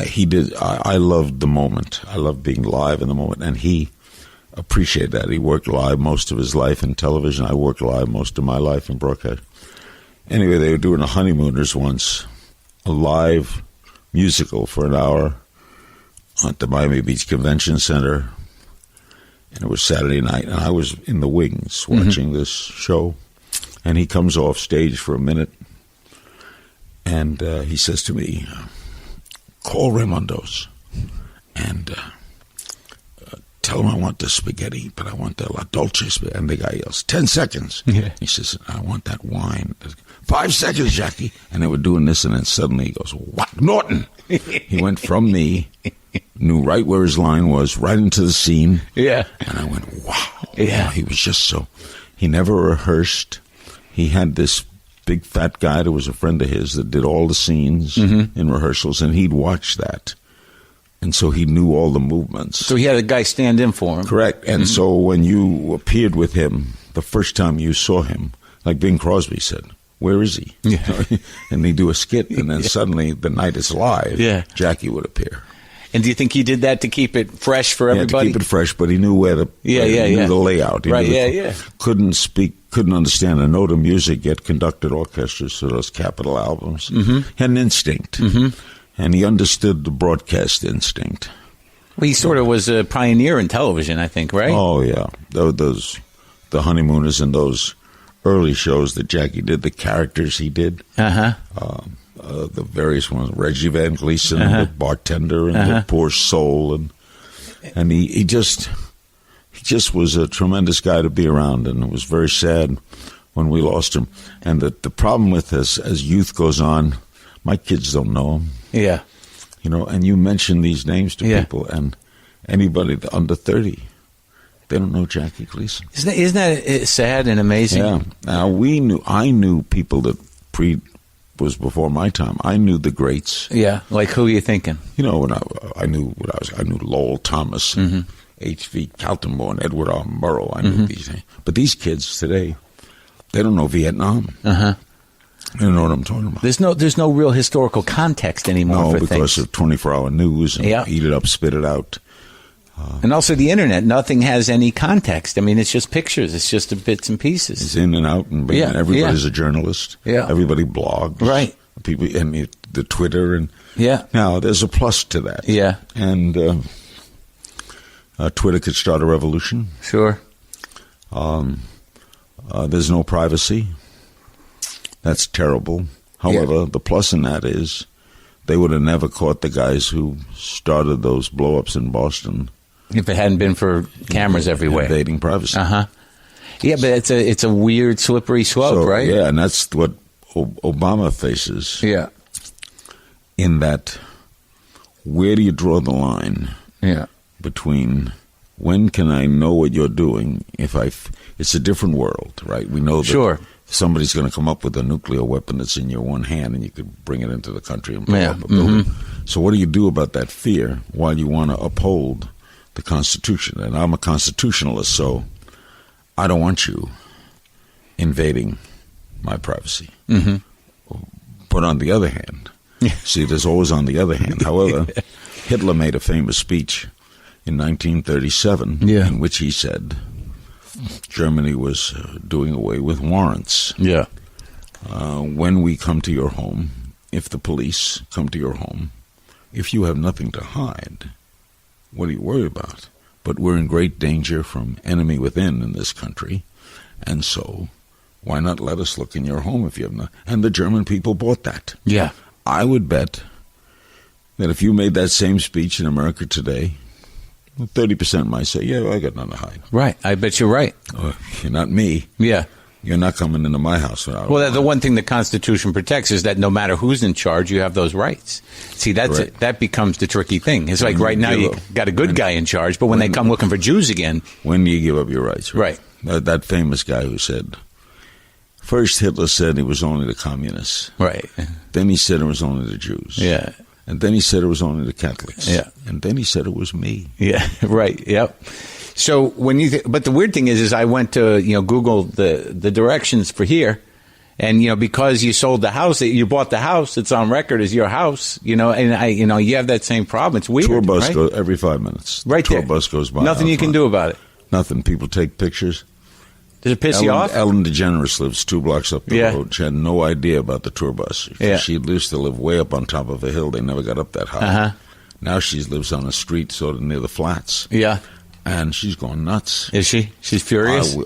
he did. I loved the moment. I loved being live in the moment, and he appreciated that. He worked live most of his life in television. I worked live most of my life in broadcast. Anyway, they were doing a Honeymooners once, a live musical for an hour at the Miami Beach Convention Center, and it was Saturday night, and I was in the wings watching this show, and he comes off stage for a minute, and he says to me, call Raimondo's and tell him I want the spaghetti, but I want the La Dolce spaghetti. And the guy yells, 10 seconds. Yeah. He says, I want that wine. 5 seconds, Jackie. And they were doing this, and then suddenly he goes, what? Norton! He went from me, knew right where his line was, right into the scene. Yeah. And I went, wow. Yeah. He was just so, he never rehearsed. He had this big fat guy that was a friend of his that did all the scenes in rehearsals, and he'd watch that. And so he knew all the movements. So he had a guy stand in for him. Correct. And so when you appeared with him, the first time you saw him, like Bing Crosby said, where is he? Yeah. And they do a skit, and then suddenly the night is live. Yeah. Jackie would appear. And do you think he did that to keep it fresh for everybody? To keep it fresh, but he knew where the knew the layout. He couldn't speak, couldn't understand a note of music, yet conducted orchestras, so those Capitol albums. He had an instinct. And he understood the broadcast instinct. Well, he sort of was a pioneer in television, I think, right? Oh, yeah. The Honeymooners and those early shows that Jackie did, the characters he did. The various ones, Reggie Van Gleason, the bartender, and the poor soul. And he just was a tremendous guy to be around, and it was very sad when we lost him. And the problem with this, as youth goes on, my kids don't know him. Yeah. You know, and you mention these names to people, and anybody under 30, they don't know Jackie Gleason. Isn't that sad and amazing? Yeah. Now, I knew people that was before my time. I knew the greats. Yeah. Like who are you thinking? You know, I knew Lowell Thomas, H.V. Kaltenborn, Edward R. Murrow. I knew these things. But these kids today, they don't know Vietnam. I don't know what I'm talking about. There's no real historical context anymore for things. No, because of 24-hour news and eat it up, spit it out. And also the Internet. Nothing has any context. I mean, it's just pictures. It's just bits and pieces. It's in and out. And everybody's a journalist. Yeah. Everybody blogs. Right. People and the Twitter. And now, there's a plus to that. Yeah. And Twitter could start a revolution. Sure. There's no privacy. That's terrible. However, the plus in that is they would have never caught the guys who started those blow-ups in Boston. If it hadn't been for cameras everywhere. Invading privacy. Yeah, but it's a weird, slippery slope, right? Yeah, and that's what Obama faces. Yeah. In that, where do you draw the line between when can I know what you're doing it's a different world, right? We know that somebody's going to come up with a nuclear weapon that's in your one hand, and you could bring it into the country and blow up a building. So what do you do about that fear while you want to uphold the Constitution? And I'm a constitutionalist, so I don't want you invading my privacy. But on the other hand, see, there's always on the other hand. However, Hitler made a famous speech in 1937 in which he said Germany was doing away with warrants. Yeah. When we come to your home, if the police come to your home, if you have nothing to hide, what are you worried about? But we're in great danger from enemy within in this country, and so why not let us look in your home if you have not? And the German people bought that. Yeah. I would bet that if you made that same speech in America today, 30% might say, yeah, well, I got nothing to hide. Right. I bet you're right. You're not me. Yeah. You're not coming into my house. Well, the one thing the Constitution protects is that no matter who's in charge, you have those rights. See, that becomes the tricky thing. It's like right now you got a good guy in charge, but when they come looking for Jews again. When do you give up your rights? Right. That famous guy who said, first Hitler said it was only the communists. Right. Then he said it was only the Jews. Yeah. And then he said it was only the Catholics. Yeah. And then he said it was me. Yeah, right. Yep. So when but the weird thing is I went to Google the directions for here, And, because you sold the house, you bought the house, it's on record as your house, and you have that same problem. It's weird. Tour bus right? goes every 5 minutes. Right Tour there. bus goes by. Nothing you can do about it. Nothing. People take pictures. Does it piss you off? Ellen DeGeneres lives 2 blocks up the road. She had no idea about the tour bus. Yeah. She used to live way up on top of a hill. They never got up that high. Uh-huh. Now she lives on a street sort of near the flats. Yeah. And she's going nuts. Is she? She's furious?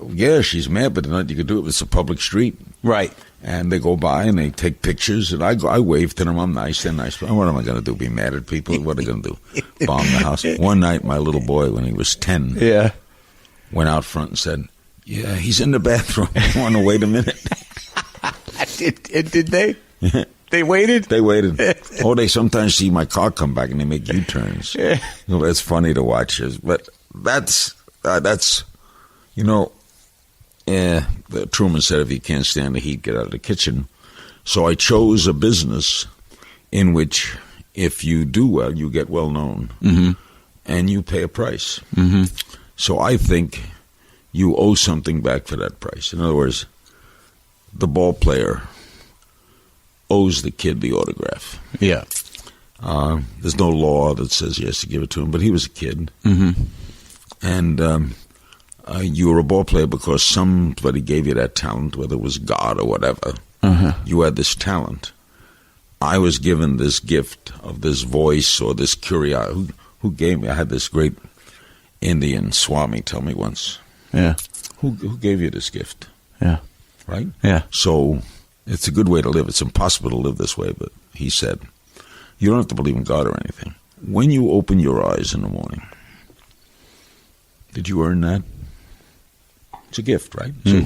Yeah, she's mad, but nothing you can do. It's a public street. Right. And they go by and they take pictures, and I wave to them. I'm nice. They're nice. But what am I going to do? Be mad at people? What are they going to do? Bomb the house? One night, my little boy, when he was 10, went out front and said, "Yeah, he's in the bathroom. I want to wait a minute." Did they? They waited? They waited. They sometimes see my car come back and they make U-turns. It's funny to watch. But that's Truman said if you can't stand the heat, get out of the kitchen. So I chose a business in which if you do well, you get well known, and you pay a price. Mm-hmm. So I think you owe something back for that price. In other words, the ball player owes the kid the autograph. Yeah. There's no law that says he has to give it to him, but he was a kid. Mm-hmm. And you were a ball player because somebody gave you that talent, whether it was God or whatever. You had this talent. I was given this gift of this voice or this curiosity. Who gave me? I had this great Indian Swami tell me once. Yeah. Who gave you this gift? Yeah. Right? Yeah. So it's a good way to live. It's impossible to live this way, but he said, you don't have to believe in God or anything. When you open your eyes in the morning, did you earn that? It's a gift, right? So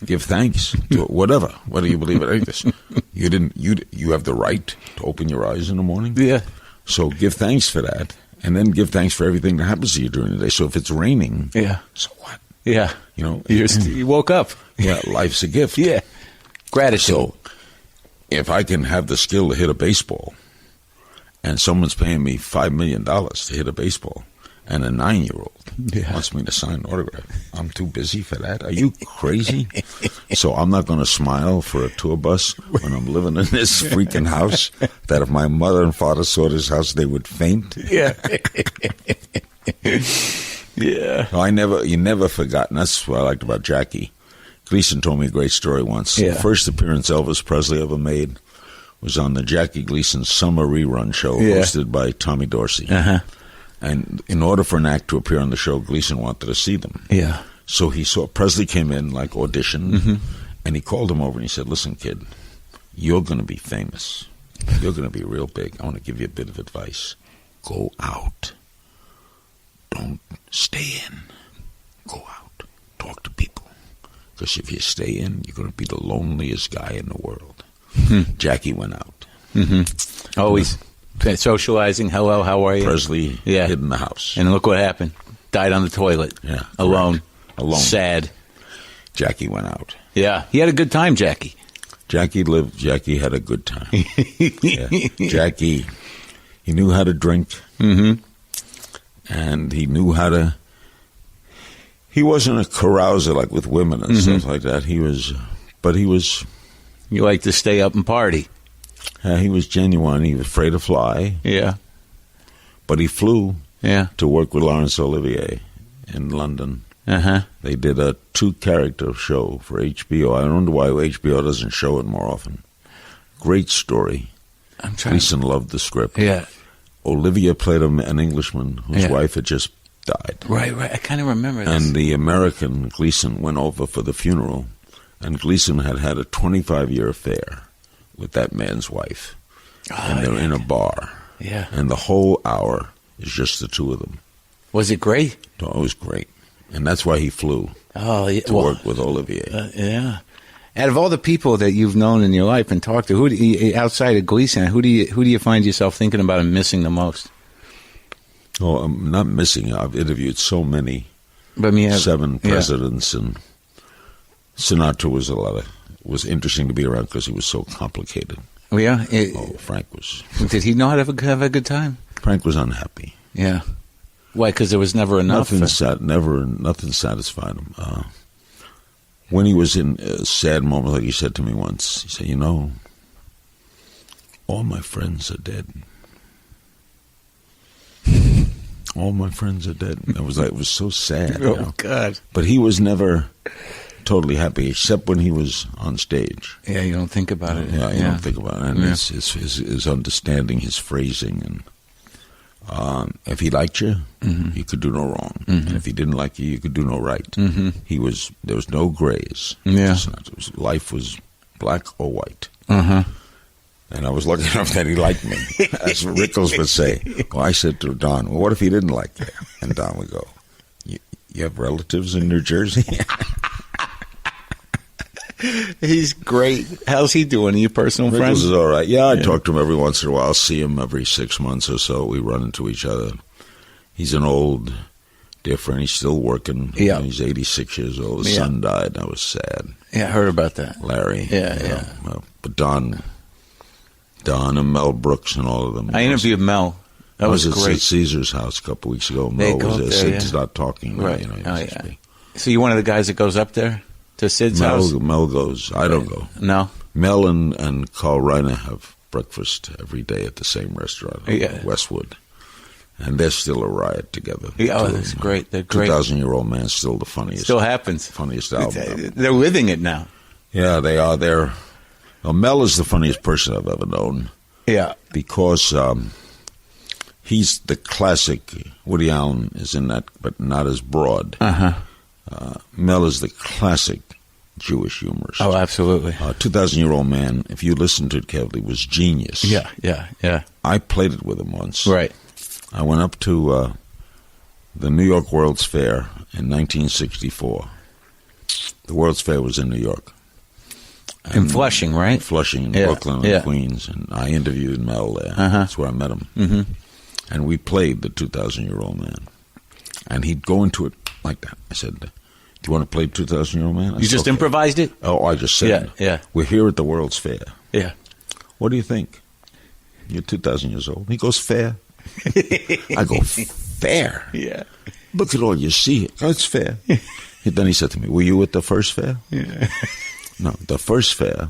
give thanks to whatever, whether you believe it or not. You didn't. You have the right to open your eyes in the morning. Yeah. So give thanks for that, and then give thanks for everything that happens to you during the day. So if it's raining, so what? Yeah. You woke up. Yeah, life's a gift. Yeah. Gratitude. So if I can have the skill to hit a baseball, and someone's paying me $5 million to hit a baseball, and a 9-year-old wants me to sign an autograph, I'm too busy for that. Are you crazy? So I'm not going to smile for a tour bus when I'm living in this freaking house that if my mother and father saw this house, they would faint. Yeah. Yeah. You never forgot. And that's what I liked about Jackie. Gleason told me a great story once. Yeah. The first appearance Elvis Presley ever made was on the Jackie Gleason Summer Rerun Show hosted by Tommy Dorsey. Uh-huh. And in order for an act to appear on the show, Gleason wanted to see them. Yeah. So he saw Presley came in, like auditioned, and he called him over and he said, "Listen, kid, you're going to be famous. You're going to be real big. I want to give you a bit of advice. Go out. Don't stay in. Go out. Talk to people. Because if you stay in, you're going to be the loneliest guy in the world." Jackie went out. Always socializing. Hello, how are you? Presley hid in the house. And look what happened. Died on the toilet. Yeah. Alone. Alone. Sad. Jackie went out. Yeah. He had a good time, Jackie. Jackie lived. Jackie had a good time. Jackie, he knew how to drink. And he knew how to. He wasn't a carouser like with women and stuff like that. He was. You like to stay up and party. He was genuine. He was afraid to fly. Yeah. But he flew. Yeah. To work with Laurence Olivier in London. They did a 2-character show for HBO. I wonder why HBO doesn't show it more often. Great story. Gleason loved the script. Yeah. Olivia played an Englishman whose wife had just died. Right. I kind of remember this. And the American Gleason went over for the funeral, and Gleason had a 25-year affair with that man's wife. And they're in a bar. Yeah. And the whole hour is just the two of them. Was it great? Oh, it was great. And that's why he flew to work with Olivier. Yeah. Out of all the people that you've known in your life and talked to, outside of Gleason, who do you find yourself thinking about and missing the most? Oh, I'm not missing. I've interviewed so many. But 7 presidents, and Sinatra was interesting to be around because he was so complicated. Oh yeah. Frank was. Did he know how to have a good time? Frank was unhappy. Yeah. Why? Because there was never enough. Nothing satisfied him. when he was in a sad moment, like he said to me once, he said, all my friends are dead. All my friends are dead. It was so sad. Oh, God. But he was never totally happy, except when he was on stage. Yeah, you don't think about it. Yeah, you don't think about it. And his understanding, his phrasing, and if he liked you, you could do no wrong. And if he didn't like you, you could do no right. There was no grays. Yeah. Life was black or white. Uh-huh. And I was lucky enough that he liked me, as Rickles would say. Well, I said to Don, well, what if he didn't like you? And Don would go, you have relatives in New Jersey? He's great. How's he doing? Are you personal Rickles friends? is all right. Yeah, I talk to him every once in a while. I'll see him every 6 months or so. We run into each other. He's an old dear friend. He's still working. Yeah. He's 86 years old. His son died. I was sad. Yeah, I heard about that. Larry. Yeah. But Don and Mel Brooks and all of them. I interviewed Mel. That was great. I was at Caesar's house a couple weeks ago. They Mel go was up there. there, Sid's not talking. Right. He Oh, was yeah. speak. So you're one of the guys that goes up there to Sid's house? Mel goes. I don't go. No? Mel and Carl Reiner have breakfast every day at the same restaurant, Westwood. And they're still a riot together. Yeah, that's great. They're great. 2,000-Year-Old Man, still the funniest. Still happens. Funniest album. They're living it now. Yeah, they are. Well, Mel is the funniest person I've ever known. Yeah. Because he's the classic. Woody Allen is in that, but not as broad. Uh-huh. Mel is the classic Jewish humorist. Oh, absolutely. 2,000-Year-Old Man, if you listen to it carefully, was genius. Yeah. I played it with him once. Right. I went up to the New York World's Fair in 1964. The World's Fair was in New York. In Flushing, right? Flushing, Brooklyn, and Queens. And I interviewed Mel there. That's where I met him. Mm-hmm. And we played the 2,000-Year-Old Man. And he'd go into it like that. I said, do you want to play 2,000-Year-Old Man? You just improvised it? Oh, I just said, yeah. We're here at the World's Fair. Yeah. What do you think? You're 2,000 years old. He goes, fair. I go, fair? Yeah. Look at all you see. Oh, it's fair. Then he said to me, were you at the first fair? Yeah. No, the first fair,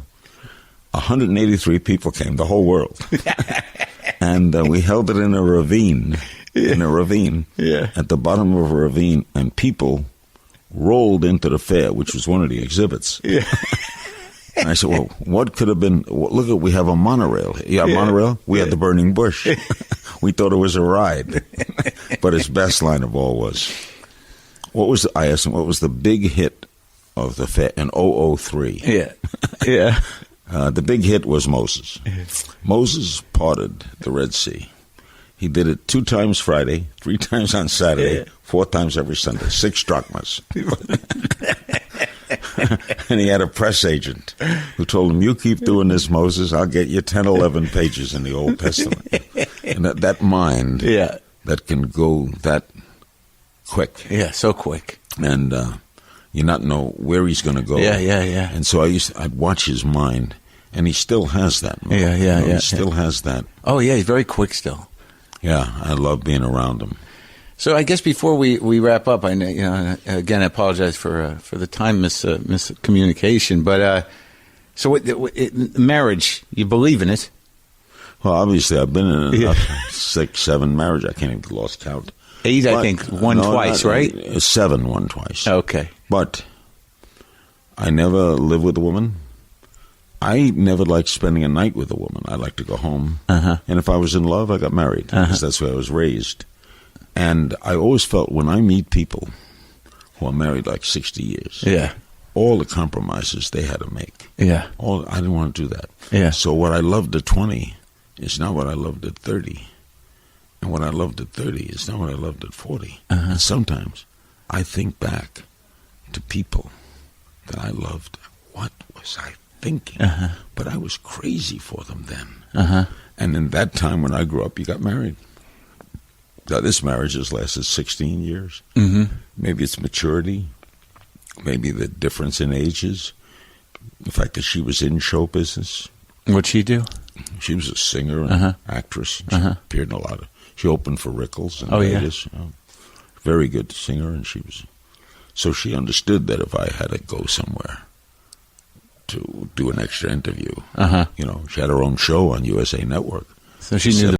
183 people came, the whole world. And we held it in a ravine. In a ravine. Yeah. At the bottom of a ravine, and people rolled into the fair, which was one of the exhibits. Yeah. And I said, well, what could have been? Well, look, we have a monorail. You have a monorail? We had the Burning Bush. We thought it was a ride. But his best line of all was, I asked him, what was the big hit of the fair in 003? Yeah. The big hit was Moses. Moses parted the Red Sea. He did it 2 times Friday, 3 times on Saturday, 4 times every Sunday, 6 drachmas. And he had a press agent who told him, you keep doing this, Moses, I'll get you 10, 11 pages in the Old Testament. And that mind that can go that quick. Yeah, so quick. And you not know where he's going to go. Yeah. And so I'd watch his mind, and he still has that. He still has that. Oh, yeah, he's very quick still. Yeah, I love being around him. So I guess before we wrap up, I again I apologize for the time miscommunication. But so marriage, you believe in it? Well, obviously I've been in 6, 7 marriages. I can't even lost count. 8, I think, twice, right? 7, one twice. Okay, but I never lived with a woman. I never liked spending a night with a woman. I like to go home, and if I was in love, I got married because that's where I was raised. And I always felt when I meet people who are married like 60 years, all the compromises they had to make. I didn't want to do that. So what I loved at 20 is not what I loved at 30. And what I loved at 30 is not what I loved at 40. And sometimes I think back to people that I loved. What was I thinking? But I was crazy for them then. And in that time when I grew up, you got married. Now, this marriage has lasted 16 years. Maybe it's maturity. Maybe the difference in ages. The fact that she was in show business. What'd she do? She was a singer and actress. She appeared in a lot of... She opened for Rickles and Vegas. Very good singer, and she was... So she understood that if I had to go somewhere to do an extra interview, Uh-huh. she had her own show on USA Network. So she knew